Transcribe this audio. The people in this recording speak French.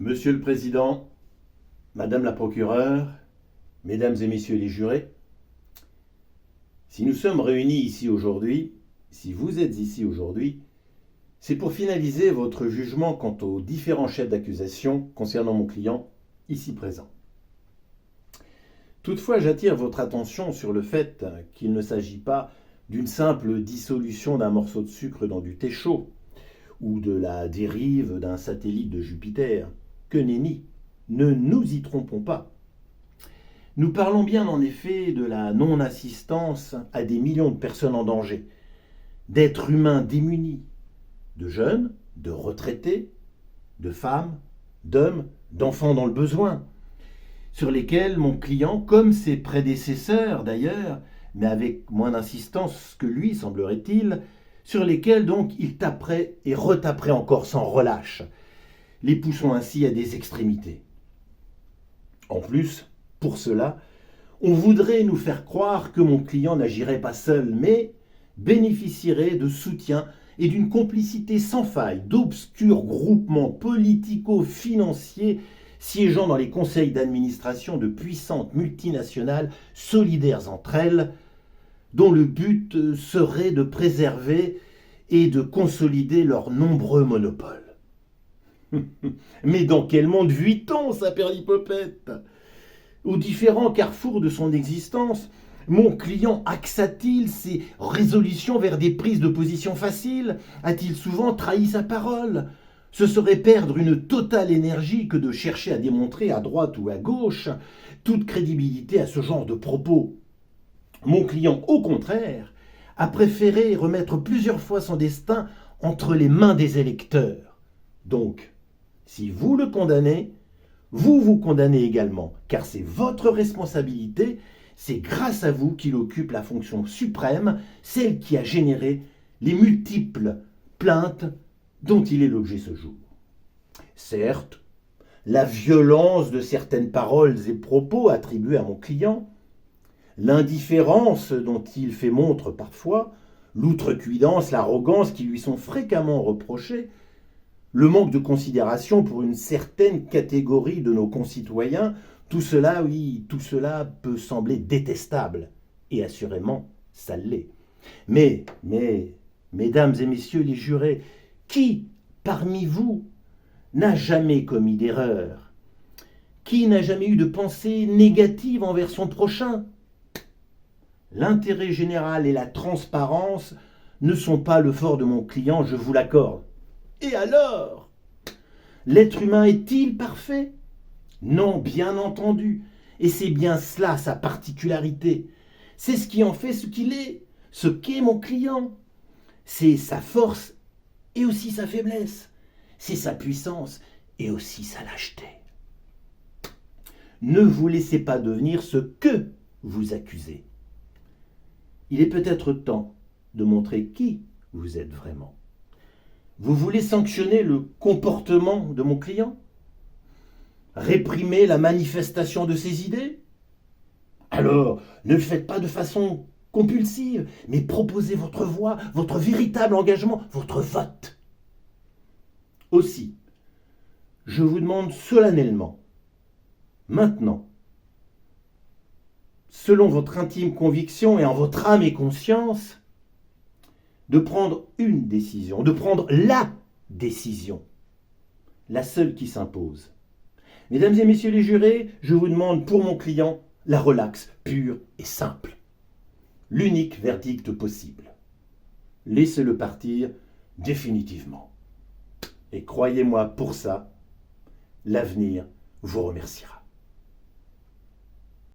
Monsieur le Président, Madame la procureure, Mesdames et Messieurs les jurés, si nous sommes réunis ici aujourd'hui, si vous êtes ici aujourd'hui, c'est pour finaliser votre jugement quant aux différents chefs d'accusation concernant mon client ici présent. Toutefois, j'attire votre attention sur le fait qu'il ne s'agit pas d'une simple dissolution d'un morceau de sucre dans du thé chaud ou de la dérive d'un satellite de Jupiter. Que nenni, ne nous y trompons pas. Nous parlons bien en effet de la non-assistance à des millions de personnes en danger, d'êtres humains démunis, de jeunes, de retraités, de femmes, d'hommes, d'enfants dans le besoin, sur lesquels mon client, comme ses prédécesseurs d'ailleurs, mais avec moins d'insistance que lui, semblerait-il, sur lesquels donc il taperait et retaperait encore sans relâche, les poussant ainsi à des extrémités. En plus, pour cela, on voudrait nous faire croire que mon client n'agirait pas seul, mais bénéficierait de soutien et d'une complicité sans faille d'obscurs groupements politico-financiers siégeant dans les conseils d'administration de puissantes multinationales solidaires entre elles, dont le but serait de préserver et de consolider leurs nombreux monopoles. Mais dans quel monde vit-on, saperlipopette ? Aux différents carrefours de son existence, mon client axa-t-il ses résolutions vers des prises de position faciles? A-t-il souvent trahi sa parole? Ce serait perdre une totale énergie que de chercher à démontrer à droite ou à gauche toute crédibilité à ce genre de propos. Mon client, au contraire, a préféré remettre plusieurs fois son destin entre les mains des électeurs. Donc, si vous le condamnez, vous vous condamnez également, car c'est votre responsabilité, c'est grâce à vous qu'il occupe la fonction suprême, celle qui a généré les multiples plaintes dont il est l'objet ce jour. Certes, la violence de certaines paroles et propos attribués à mon client, l'indifférence dont il fait montre parfois, l'outrecuidance, l'arrogance qui lui sont fréquemment reprochées, le manque de considération pour une certaine catégorie de nos concitoyens, tout cela, oui, tout cela peut sembler détestable, et assurément, ça l'est. Mais, mesdames et messieurs les jurés, qui, parmi vous, n'a jamais commis d'erreur? Qui n'a jamais eu de pensée négative envers son prochain? L'intérêt général et la transparence ne sont pas le fort de mon client, je vous l'accorde. Et alors? L'être humain est-il parfait? Non, bien entendu. Et c'est bien cela sa particularité. C'est ce qui en fait ce qu'il est, ce qu'est mon client. C'est sa force et aussi sa faiblesse. C'est sa puissance et aussi sa lâcheté. Ne vous laissez pas devenir ce que vous accusez. Il est peut-être temps de montrer qui vous êtes vraiment. Vous voulez sanctionner le comportement de mon client? Réprimer la manifestation de ses idées? Alors, ne le faites pas de façon compulsive, mais proposez votre voix, votre véritable engagement, votre vote. Aussi, je vous demande solennellement, maintenant, selon votre intime conviction et en votre âme et conscience, de prendre une décision, de prendre la décision, la seule qui s'impose. Mesdames et messieurs les jurés, je vous demande pour mon client la relaxe pure et simple. L'unique verdict possible. Laissez-le partir définitivement. Et croyez-moi, pour ça, l'avenir vous remerciera.